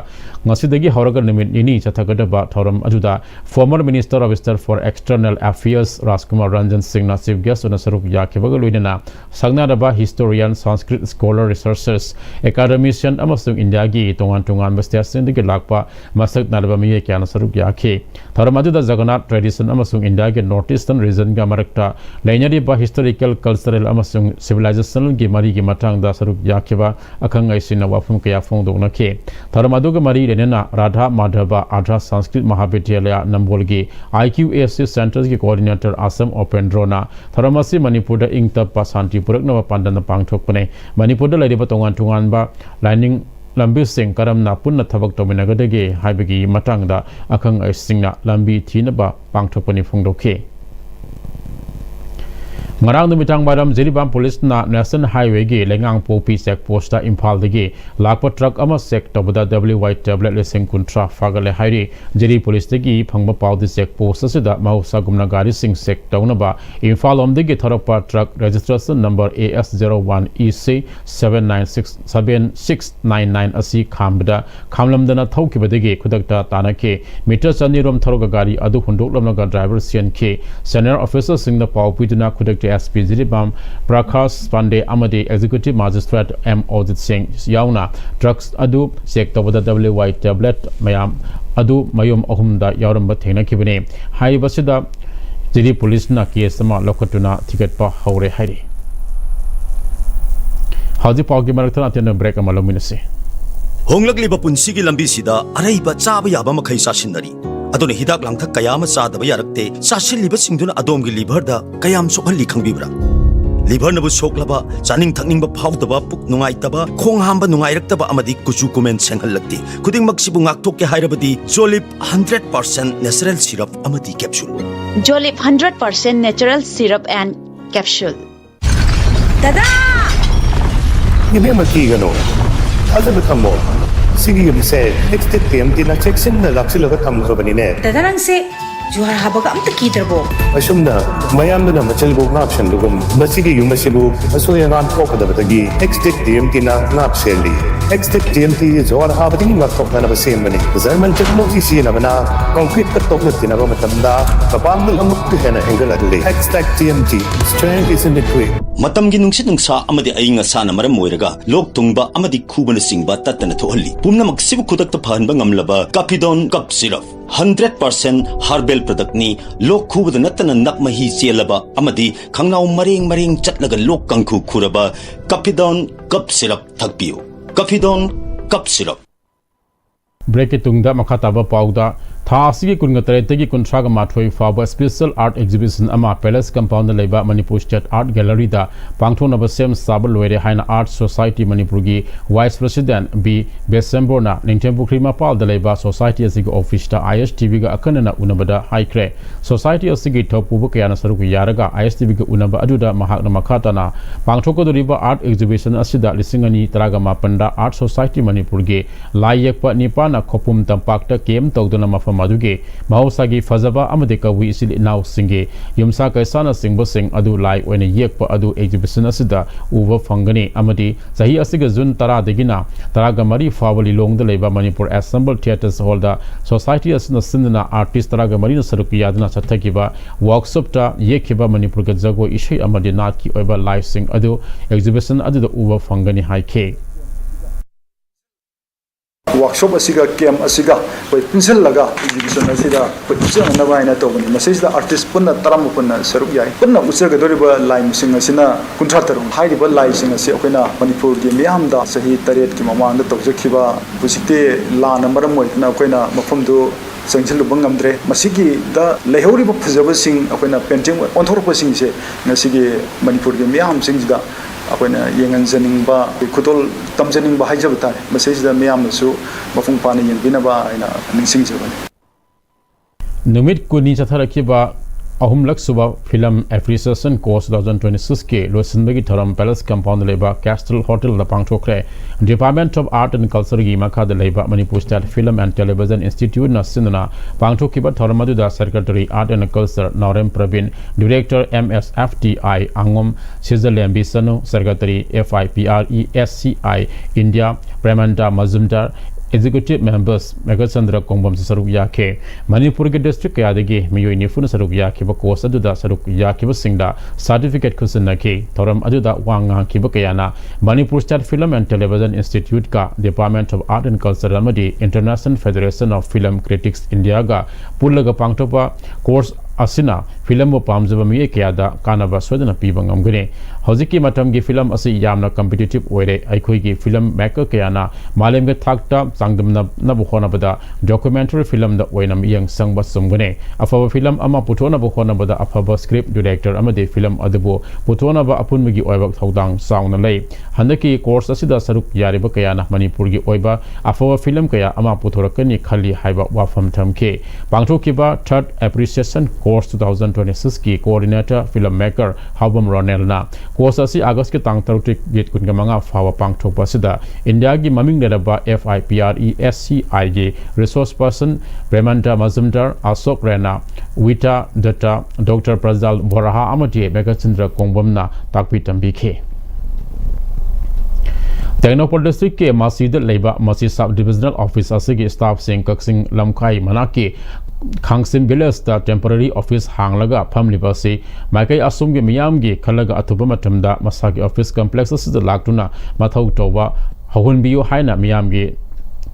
ngasiदगी हौरग निमित निनी चथगदबा थौरम अजुदा former minister of state for external affairs Rajkumar Ranjan Singh ना चीफ गेस्ट उन सरुक याखेबग लोइना संगनादबा historian Sanskrit scholar researchers academician अमसुंग India की तोंगान स्टेशन के लापा मसक नादबा मिये क्या सरुक याखे थौरम अजुदा जगन्नाथ ट्रेडिशन अमसुंग इंडिया के नॉर्थ ईस्टर्न रीजन का मरक्ता लेनरीबा हिस्टोरिकल कल्चरल अमसुंग सिविलाइजेशन की मरी की मथांगदा सरुक याखेबा अखंग ऐसिना वाफम कया फोंदोंगनखे थौरम अदुग मरी लेना राधा माधवा आध्रा संस्कृत महाविद्यालय नंबोल की IQAC सेंटर्स की कोऑर्डिनेटर आसम ओपेंड्रोना थरमसी मणिपुर इंगतप शांति पुरकनवा पांडन पांगथोकपने मणिपुर लेरिबा तोंगान तोंगानबा लाइनिंग लंबी सिंह करमना पुन्ना थबक तोमिनगदगे हाइबगी मतंगदा अखंग सिंगना लंबी थीनबा पांगथोकपनि फुंगदोखे Ngarang numitang baram Jiribam Police na National Highway gi lengang popi check post ta Imphal dagi lakpa truck ama check tobada WY tablet lesing kuntra fagale hairi Jiri Police dagi phangba paw di check post asida mausa gumna gari sing check tawnaba Imphal om dagi thorakpa truck registration number AS01EC 7967699 asi khambada khamlamdana thawkibadagi khudakta tanake meter chanirom thoraga gari adu hundoklamnaga driver sian ke senior officer sing the paw piduna khudak SP Jiribam Prakash Pandey Amadi Executive Magistrate M. Ojit Singh Yauna Drugs Adu Check Tobada WY Tablet Mayam Adu Mayum Ohumda Yauramba Thena Kibane Hai Basida Jiri Police na case sama Lokatuna ticket pa Haure Hari Haji Pagi Marathon attend break Amalominase Honglakliba punsigi lambi sida araiba chaba yaba makhai sasinari adone hidak langthak kayama sadaba yarakte sasilliba singduna adomgi liver da kayam sokhalli khangbibra liver nabu soklaba chaning thakningba phawdaba puk nungaitaba khong hamba nungairaktaba amadi kuchu comment senghallakti khuding maksibu ngaktokke hairabadi Jolip 100% natural syrup amadi capsule Jolip 100% natural syrup and capsule Dada Yeme makigano Azab thammo Sigi yumse next Pm-Istv na section na laksilaga thamkhrabani ne Dadarang se juhar habaga amta kidrabo Asumna mayamna na machalbo ngapshan lugum masigi yumasibu asoya ngan kokadabagi next Pm-Istv na ngapseli next Pm-Istv juhar habadi ngaktok na basemani German technology sina bana concrete ka tokna tinaba matamda kapang lamuk hena angle adli #Pm-Istv strength is in the quick matamgi nungsit nungsa amadi ainga sana maram moiraga lok tungba amadi khubana singba tatana thohalli pumna maksibu khudakta phanba ngamlaba Capidon cup syrup 100% herbal product ni lok khubada natana nakmahi chelaba amadi khangnau maring chatlaga lok kangkhu khuraba Capidon cup syrup thakpiu Capidon cup syrup break tungda makhataba pauda Thasigi Kungatagi Kuntraga Matway Faba Special Art Exhibition Ama Palace Compound Leba Manipur State Art Gallery da Pangthon of Sem Sabal Were Haina Art Society Manipurgi Vice President B. Besemborna Ningtempu Krima Pal the Leba Society Asig Office da ISTV ga Akanana Unabada High Cre Society Asigi Topu Kayana Saruku Yaraga ISTV ga Unaba Aduda Mahakna Makatana Pangtoko River Art Exhibition Asida Lisingani Tragama Panda Art Society Manipurgi Layakpa Nipana Kopum Tampakta Kem Togdana Mafam Maduge Mahosagi Fazaba Amadeka we isil now singe Yumsa Kaisana Singbo Sing Adu Lai when a Yekpa Adu Exhibition Asida Uva Fangani Amadi Sahi Asiga Zun Tara Degina Taragamari Favali Long the Leba Manipur Assembled Theatres Holder Society Asna Sindana Artist Taragamari Sarukiyadana Satakiba Workshop Ta Yekiba Manipur Gazago Ishi Amadi Natki Oba Live Sing Adu Exhibition Adu the Uva Fangani High K workshop asiga camp asiga koi pinsel laga exhibition asida koi pinsel na baina to bani message da artist punna taram punna saruk yai punna usar ga doriba line sing asina kuntra tarum hairi ba line sing asi akoina manipur ge miyam da sahi taret ki mamang da tokjakhiba busikte la number moi na akoina mafam do sangchil bangam dre masigi da lehori ba phujaba sing akoina painting onthor pa sing se ngasigi manipur ge miyam sing da akoina yengan janing ba khutol tam janing ba haijab ta message da miyam su mafung pani yen binaba ina ningsing jabani Numit kuni chatharakiba Ahumlak Suba Film Appreciation Course 2026 ke Losinbagi Tharam Palace Compound Leba Castle Hotel La Pangchokre Department of Art and Culture gi makha de Leba Manipur State Film and Television Institute na Sinna Pangchokiba Tharamadu da Secretary Art and Culture Norem Pravin Director MSFTI Angom Sizalembi Sanu Secretary FIPRESCI India Premanta Mazumdar Executive Members Megachandra Kongbam Saruk Yake Manipur District Yadagi Miyo Nifun Saruk Yakiba Kosa Duda Saruk Yakiba Singda Certificate Kusanaki Toram Aduda Wanga Kibakayana Manipur State Film and Television Institute Ka Department of Art and Culture Ramadi International Federation of Film Critics India Ga Pulaga Pangtopa Course Asina film pamjaba mi ekada kanaba sodana pibang amgune hojiki matam gi film asi yamna competitive oire aikhoi gi film maker kayana malem ge thakta sangdamna na bukhona bada documentary film da oinam yang sangba sumgune afaba film ama puthona bukhona bada afaba script director amade film adabu puthona ba apun mi gi oibak thodang sauna lei handaki course asida saruk yariba kayana manipur gi oiba afaba film kaya ama puthorakani khali haiba wafam thamke pangthokiba third appreciation course 2026 ki coordinator filmmaker Habam Ronel na course asi August ki tang taruk git kun gamanga fawa pang thok pasida India gi maming leraba FIPRESCI gi resource person Remanda Mazumdar Asok Rena Wita Data Dr. Prazal Boraha amati Megachandra Kongbamna takpi tambikhe Technopol district ke Masjid Leiba Masjid Sub Divisional Office asigi staff sing kaksing lamkai manaki Khangsim village da temporary office hanglaga phamliba se maikai asum ge miyam ge khalaga athuba matamda masagi office complex asida laktuna mathau toba hawun biyo haina miyam ge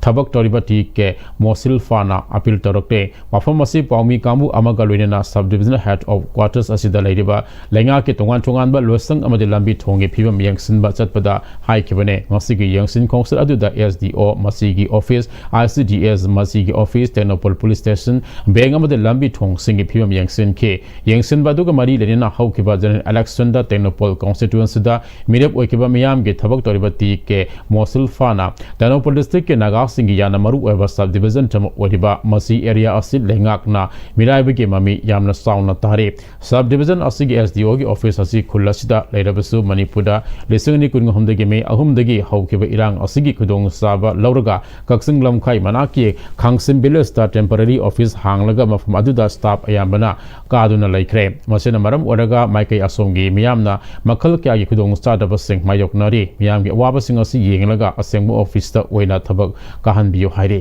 thabak toriba ti ke mosil fana appeal torokte mafam asi paumi kamu amaga loinena sub divisional head of quarters asida leidiba lenga ke tongan tongan ba losang amade lambi thonge phibam yangsin ba chatpada hai kibane masigi yangsin council aduda SDO masigi office ICDS masigi office Technopol police station beng amade lambi thong singi phibam yangsin ke yangsin ba duga mari lenena haukiba general election da Technopol constituency da mirep oikiba miyam ge thabak toriba ti ke mosil fana Technopol district ke naga singi yana maru eba sub division chamo odiba masi area asid lengak na mirai bege mami yamna sauna tare sub division asigi SDO gi office asi khulasida leirabasu Manipuda lesungni kun homdege me ahumdegi haukiba irang asigi khudong saba lauraga kaksing lamkhai manaki khangsim village ta temporary office hanglaga mafum aduda staff ayambana kaduna laikre masena maram oraga maikai asomgi miyamna makhal kya gi khudong sadaba sing mayoknari miyamgi awaba sing asi yenglaga asengmu office ta oina thabak kahan biyo haire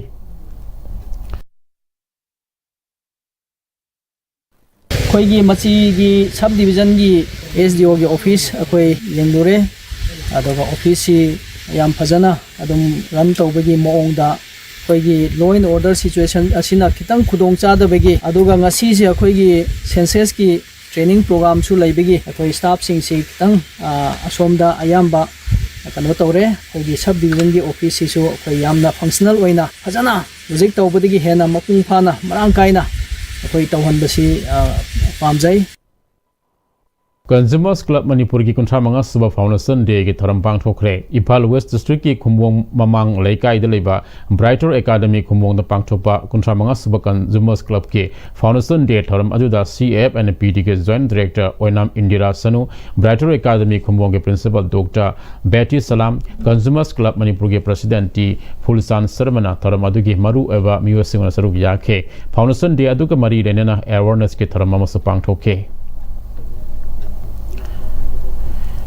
खोई मची की सब division की SDO की office अखोई येंदुरे अदोगा office याम फजना अदुम run तौबगी मोंगदा खोई law and order situation असिना खितंग खुदोंग चादबगी अदुगा ngasi से अखोई सेंसस की ट्रेनिंग प्रोग्राम सु लैबगी अखोई स्टाफ सिंग से खितंग असोमदा अयामबा कनो तौरे खोई सब डिवीजन की ऑफिस सिसु खोई यामना फंक्शनल ओइना फजना प्रोजेक्ट तौबदगी हेना मपुंग फाना मरांग काइना अखोई तौहनबसी पामजाई Consumers Club Manipur ki kuntra manga suba foundation day ki tharam pang thokre Impal West district ki khumwong mamang leikai de leba Brighter Academy khumwong da pang thopa kuntra manga suba Consumers Club ki foundation day tharam ajuda CF and PD ke joint director Oinam Indira Sanu Brighter Academy khumwong ke principal Dr. Betty Salam Consumers Club Manipur ke president T Fulsan Sarmana tharam adugi maru eva miwasing saruk yakhe foundation day aduga mari renena awareness ke tharam mama sapang thoke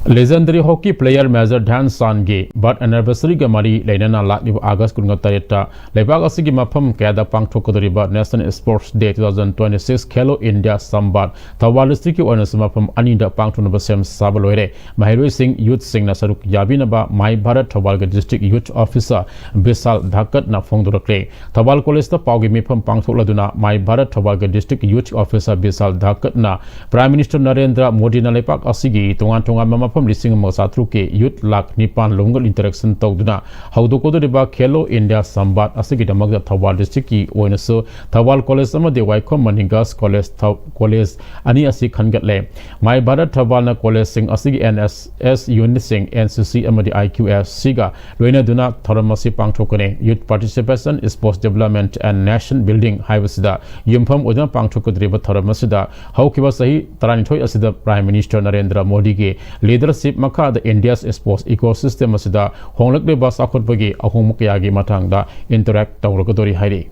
Legendary hockey player Major Dhan San ge but anniversary ga mari lainana lakliba August kunga tareta lebak asigi mafam kada pangthokodoriba National Sports Day 2026 Khelo India Sambat Thawal district ki oina samafam aninda pangthunaba sem sabaloire Mahiroi Singh Youth Singh na saruk yabinaba Mai Bharat Thawal ga district youth officer Bisal Dhakat na phongdorakre Thawal college ta paugi mifam pangthokladuna Mai Bharat Thawal ga district youth officer Bisal Dhakat na Prime Minister Narendra Modi na lepak asigi tongan mama from Lising Masatru ke youth lak nipan longal interaction tawduna hawdoko de ba Khelo India Sambat asigi damagda Thawal district ki oinaso Thawal college ama de Waikhom Maningas college ani asi khangatle Mai Bharat Thawal na college sing asigi NSS unit sing NCC ama de IQS siga loina duna tharamasi pangthokone youth participation sports development and nation building haibasida yumpham odna pangthokodriba tharamasida hawkiba sahi taranithoi asida Prime Minister Narendra Modi ge leadership makha the India's sports ecosystem asida honglakle ba sakhotbagi ahum kya gi mathangda interact tawragadori hairi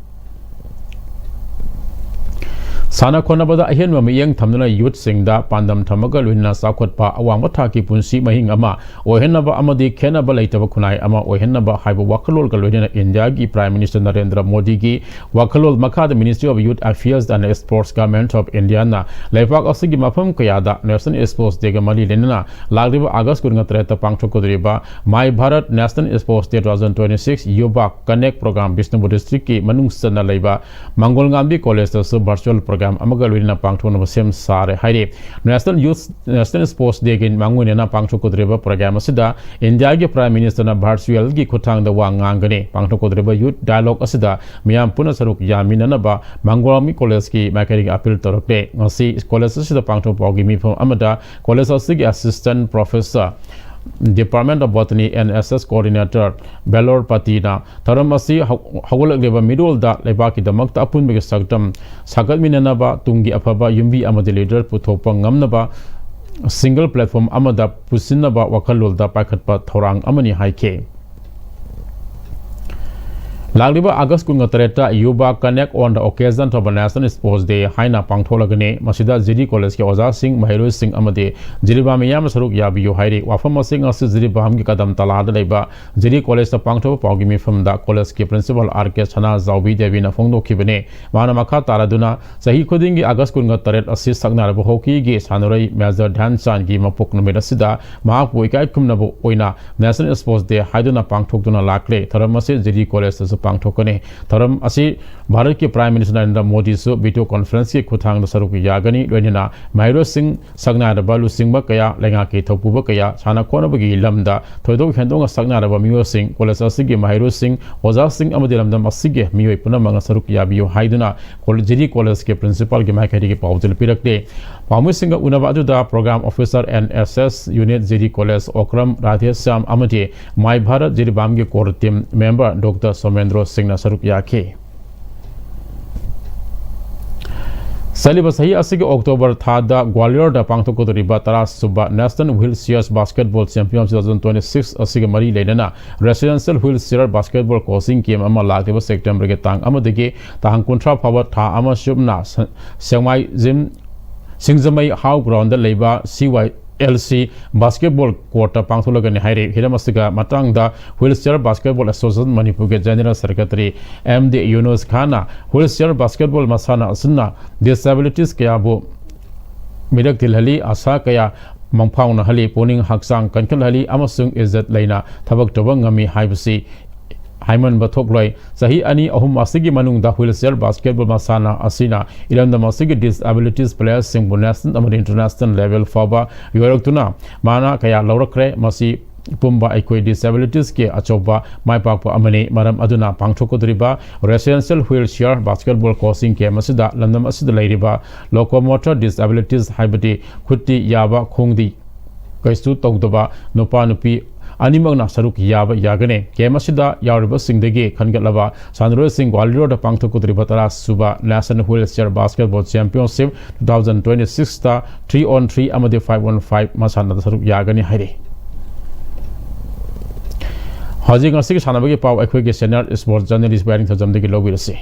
Sana khonabada ahen ma miyang thamna youth singda pandam thamaga luina sakhotpa awang thaki punsi mahing ama ohenaba amadi khenaba leitaba khunai ama ohenaba haiba wakalol galwena India gi Prime Minister Narendra Modi gi wakalol makha the Ministry of Youth Affairs and Sports Government of India na lepak asigi mafam kayada National Sports Day ga mali lenna lagriba August kunga treta pangthokodriba My Bharat National Sports Day 2026 Yuba Connect program Bishnupur district ki manung sana leiba Mangolngambi College ta virtual program amagalwina pangthona sem sare haire National Sports Day gin mangwina pangthokodriba program asida India gi Prime Minister na virtual gi khutang da wangangane pangthokodriba youth dialogue asida miyam puna saruk yamina ba Mangolngambi College ki makaring appeal torokte ngasi college asida pangthopogi mi phom amada college asigi assistant professor Department of Botany NSS Coordinator Belor Patina Taramasi Hawalageba Middle da Lebaki the Makta Apun Mega Sagdam Sagat Minanaba Tungi Apaba Yumbi Amadi leader Putopa Ngamnaba single platform Amada Pusinaba Wakalul da Pakatpa Torang Amani Haike Lagliba August Kungatareta Yuba connect on the occasion of a National Sports Day Haina Pangtolagane Masida Ziri College ke Oza Singh Mahiru Singh Amade Jiriba Miyam Saruk Yabiyu Hairi Wafama Singh Asi Jiribaham ki Kadam Talada Leba Jiri College the Pangto Pagimi from the college ke principal RK Chana Zaubi Devi na Fongdo Kibene Manamaka Taraduna Sahi Kudingi August Kungataret Assist Sagnar Bohoki Gi Sanurai Major Dhan Chan Gi Mapuk Numedasida Mahak Boikai Kumnabu Oina National Sports Day Haiduna Pangtokuna Lakle Taramasi Jiri College Pangtokane Taram Asi Bharat ke Prime Minister Narendra Modi su video conference ke Kuthang Saruk Yagani Lenina Mahiru Singh Sagna Balu Singh Bakaya Lenga ke Thopu Bakaya Chana Konabagi Lamda Thodo Hendong Sagna Miyo Singh College Asigi Mahiru Singh Oza Singh Amadilamdam Asige Miyo Punamanga Saruk Yabiyo Haiduna Jiri College ke principal ke Makari ke Paudil Pirakte Pamu Singh Unabadu da program officer NSS unit Jiri College Okram Radhe Sam Amati My Bharat Jiri Bamge core team member Dr. Somendro Singh Saruk Yake Saliba Sahi Asigi October Thada Gwalior da Pangtoko Riba Tara Suba National Wheelchairs Basketball Championship 2026 Asigi Mari Lenana Residential Wheelchair Basketball Coaching Game Ama Laktiba September ke Tang Amadege Tahang Kuntra Power Tha Ama Shubna Sengmai Zim Singzamai How Ground the Labor CYLC Basketball Quarter Pangtulagan Hairi Hiramasiga Matangda Wheelchair Basketball Association Manipuri General Secretary MD Yunus Khana Wheelchair Basketball Masana Asuna Disabilities Kayabo Midak Tilhali Asa Kaya Mangpang Hali Poning Haksang Kankal Hali Amasung Izat Laina Tabak Tobangami Haibasi Haiman Batokloi Sahi Ani Ahum Asigi Manung da Wheelchair Basketball Masana Asina Ilam the Masigi Disabilities Players Sing National Amad International Level Faba Yorotuna Mana Kaya Laurakre Masi Pumba Equi Disabilities Ke Achoba Mai Papa Amani Maram Aduna Pangtokodriba Residential Wheelchair Basketball Coaching Ke Masida Landam Asida Lairiba Locomotor Disabilities Haibati Kuti Yaba Kongdi Kaistu Togdaba Nopa Nupi Animagna Saruk Yaba Yagane, Kemasida Yarba Singdegi, Kangalava, Sanro Singh Gwalior, the Pangtokudribatara Suba, National Wheelchair Basketball Championship 2026 star 3-on-3 Amadi 5-on-5 Masana Saruk Yagani Hari. Hajing Asik Sanabagi Pau Equig Senior Sports Journalist Bearing to Jamdegi Lobirasi.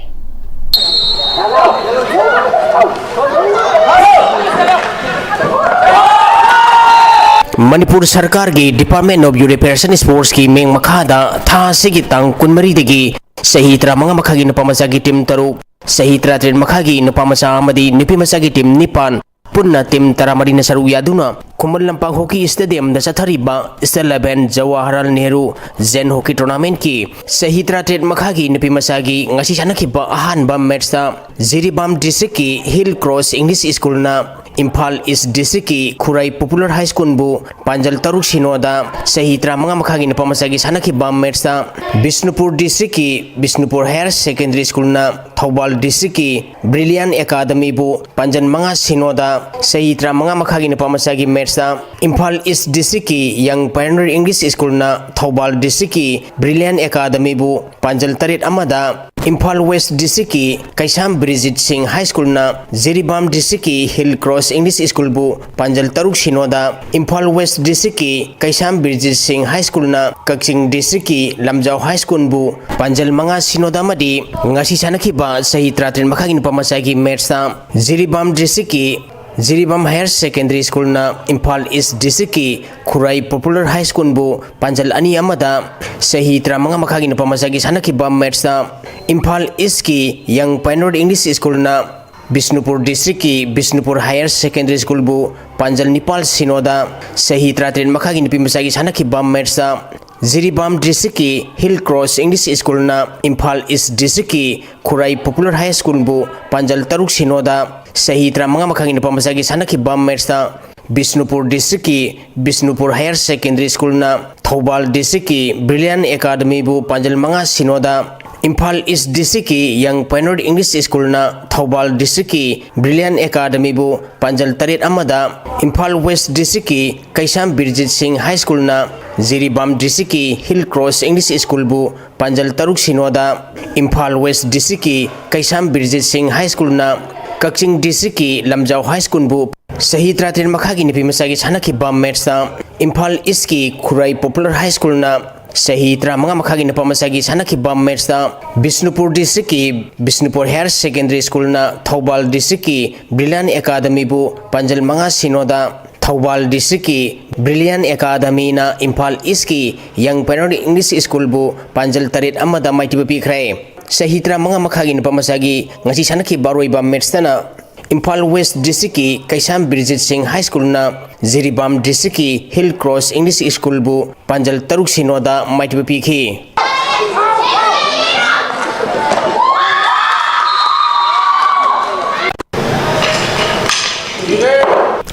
Manipur Sarkar ki Department of Youth Sports ki Meng Makhada Tha Sigi Tang Kunmari Degi Sahitra Manga Makhagi Nupamasa ki Team Taru Sahitra Tren Makhagi Nupamasa Amadi Nipimasa ki Team Nipan Punna Team Taramari na Saru Yaduna Kumal Lampang Hockey Stadium da Sathariba Stella Ben Jawaharlal Nehru Zen Hockey Tournament ki Sahitra Tren Makhagi Nipimasagi ngasi sanakiba ahan bam match ta Ziribam District ki Hill Cross English School na Imphal East District ki Khurai Popular High School bu Panjal Taruk Sinoda Sahitra Manga Makhagi Nipamasagi sanakiba match ta Bishnupur District ki Bishnupur Higher Secondary School na Thobal District ki Brilliant Academy bu Panjan Manga Sinoda Sahitra Manga Makhagi Nipamasagi match ta Imphal East District ki Young Pioneer English School na Thobal District ki Brilliant Academy bu Panjal Tarit Amada Imphal West District ki Kaisam Bridget Singh High School na Ziribam District ki Hill Cross English School bu Panjal Taruk Sinoda Imphal West District ki Kaisam Bridget Singh High School na Kaksing District ki Lamjau High School bu Panjal Manga Sinoda madi ngasi sanakiba Sahitra Tren Makhagi Nipamasagi match ta Ziribam District ki Ziribam Higher Secondary School na Imphal East District ki Khurai Popular High School bu Panjal Ani Amada Sahitra Manga Makhagi Nipamasagi sanakiba match ta Imphal East ki Young Pioneer English School na Bishnupur District ki Bishnupur Higher Secondary School bu Panjal Nipal Sinoda Sahitra Tren Makhagi Nipimasagi sanakiba match ta Ziribam District ki Hill Cross English School na Imphal East District ki Khurai Popular High School bu Panjal Taruk Sinoda Sahitra Manga Makhagi Nipamasagi sanakiba match ta Bishnupur District ki Bishnupur Higher Secondary School na Thobal District ki Brilliant Academy bu Panjal Manga Sinoda Imphal East District ki Young Pioneer English School na Thobal District ki Brilliant Academy bu Panjal Taret amada Imphal West District ki Kaisam Birjit Singh High School na Ziribam District ki Hill Cross English School bu Panjal Taruk Sinoda Imphal West District ki Kaisam Birjit Singh High School na Kakching District ki Lamjau High School bu Sahi Tratin Makhagi Nipi Masagi Chanaki Bam Metsa Imphal East ki Kurai Popular High School na Sahi Tramanga Makhagi Napa Masagi Chanaki Bam Metsa Bisnupur District ki Bisnupur Higher Secondary School na Thobal District ki Brilliant Academy bu Panjal Manga Sinoda Thobal District ki Brilliant Academy na Imphal East ki Young Pioneer English School bu Panjal Tarit amada Maitiba Pikre Sahi Tramanga Makhagi Napa Masagi Ngasi Chanaki Baroi Bam Metsa Imphal West District ki Kaisam Birjit Singh High School na Ziribam District ki Hill Cross English School bu Panjal Taruk Sinoda Maitiba Pikhi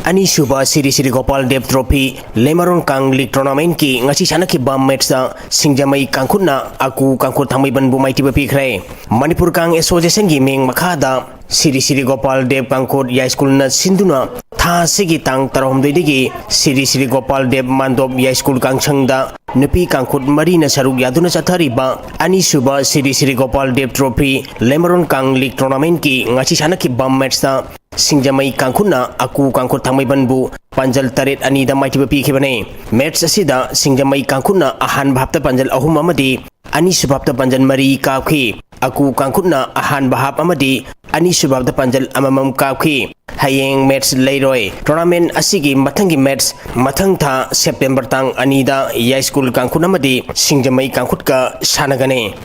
Ani Suba Siri Siri Gopal Dev Trophy Lemaron Kang League Tournament ki ngasi Chanaki Bam match sa Singjamai Kangkuna aku Kangkut Thamai Ban bu Maitiba Pikre Manipur Kang Association gi meng makhada Siri Siri Gopal Dev Kangkut Ya School na Sinduna Tha Sigi Tang Tarom Degi Siri Siri Gopal Dev Mandop Ya School Kangchangda Nupi Kangkut Marina Saruk Yaduna Chathariba Ani Suba Siri Siri Gopal Dev Trophy Lemaron Kang League Tournament ki ngasi Chanaki Bam match sa Singjamai Kangkuna aku Kangkut Thamai Ban bu Panjal Taret Anida Maitiba Pikibane match asida Singjamai Kangkuna ahan bahapta Panjal ahum amadi Ani subapta Panjal Mari Kakhi aku Kangkutna ahan bahap amadi Ani subapta Panjal amamam Kakhi Hayeng match Leroy tournament asigi mathangi match mathang tha September tang Anida Ya School Kangkut amadi Singjamai Kangkut ka sanagane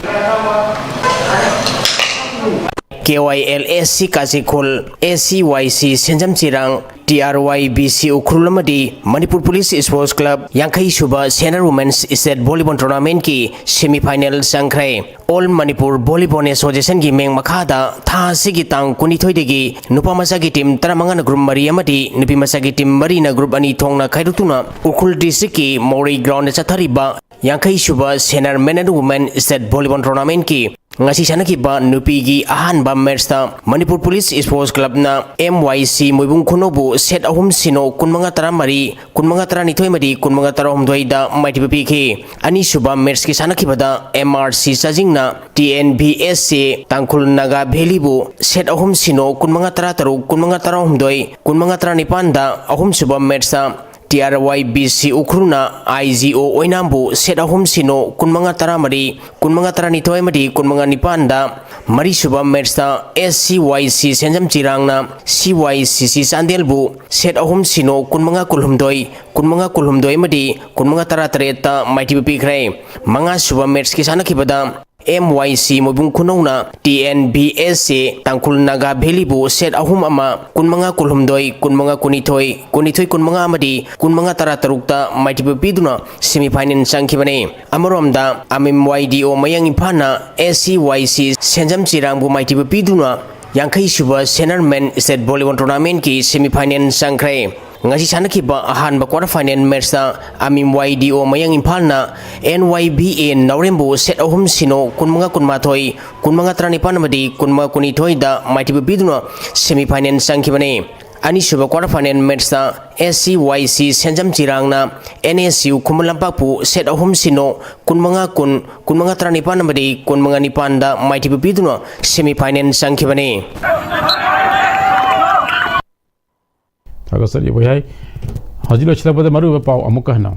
KYLSC Kazikul ACYC Senjam Chirang TRYBC Ukrulamadi Manipur Police Sports Club Yankai Suba Senior Women's State Volleyball Tournament ki semi-final Sangkrai All Manipur Volleyball Association ki meng makhada tha sigi tang kunithoi degi nupa masagi team taramanga group mari amadi nupi masagi team mari na group ani thongna khairutuna Ukul District ki Mori Ground chathariba Yankai Suba Senior Men and Women State Volleyball Tournament ki ngasi Chanaki ba nupi gi ahan ba match ta Manipur Police Sports Club na MYC Moibung Kunobu set ahum sino kunmanga tara mari kunmanga tara nithoi mari kunmanga tara homdoi da Maitiba Pikhi ani suba match ki Chanaki bada MRC Sajing na TNBSC Tangkhul Naga Valley bu set ahum sino kunmanga tara taru kunmanga tara homdoi kunmanga tara nipan da ahum suba match ta TRYBC Ukruna IGO Oinambu set ahum sino kunmanga tara mari kunmanga tara nithoi mari kunmanga nipanda mari suba match ta SCYC Senjam Chirang na CYCC Sandelbu set ahum sino kunmanga kulhumdoi mari kunmanga tara tareta Maitiba Pikre manga suba match ki Chanaki bada MYC Mobung Kunona TNBSC Tangkhul Naga Valley bu set ahum ama kunmanga kulhumdoi kunmanga kunithoi kunmanga amadi kunmanga tara tarukta Maitiba Piduna semi-final sangkhibane amaromda MMYDO mayang imphana SCYC Senjam Chirang bu Maitiba Piduna Yankai Suba Senior Men State Volleyball Tournament ki semi-final sangkhrai ngasi Chanaki ba ahan ba quarter final match ta MMYDO mayang imphana NYBA Naurembu set ahum sino kunmanga kunmathoi kunmanga tranipan amadi kunmanga kunithoi da Maitiba Piduna semi-final sangkhibane ani suba quarter final match ta SCYC Senjam Chirang na NSU Khumulampakpu set ahum sino kunmanga tranipan amadi kunmanga nipan da Maitiba Piduna semi-final sangkhibane Tagasari boyai hajilo chila pada maru pau amuka hana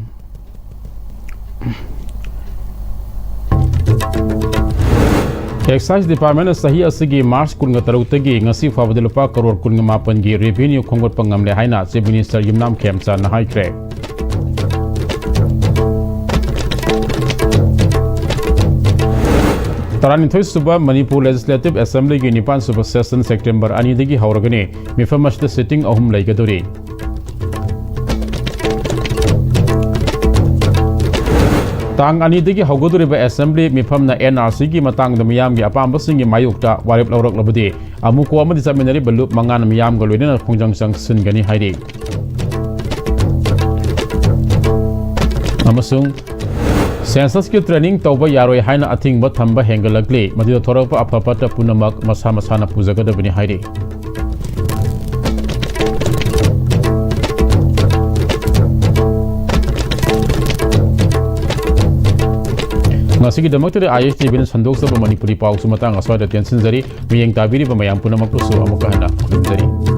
Excise Department sahi asigi March kun ngatarutagi ngasi fawade lupa crore kun ngamapan gi revenue khongot pangamle haina Chief Minister Yumnam Khemcha na haikre Tarani thoi suba Manipur Legislative Assembly gi Nipan suba session September ani degi hauragane mifamashta sitting ahum laigadori Tang ani degi haugodori ba assembly mifam na NRC gi matang da miyam gi apam basing gi mayukta warip lawrak labadi amuko amadi saminari balu mangan miyam ga loina khongjang sang sun gani hairi amasung Census ki training tauba yaroi haina athing ba thamba hengalakli madido thorakpa apapata punamak masa masana pujagadabani hairi ngasigi damakta ISTV bin sandok sa Manipuri pau sumatang aswada tension jari miyeng tabiri ba mayam punamak pusu amuka hana kulumjari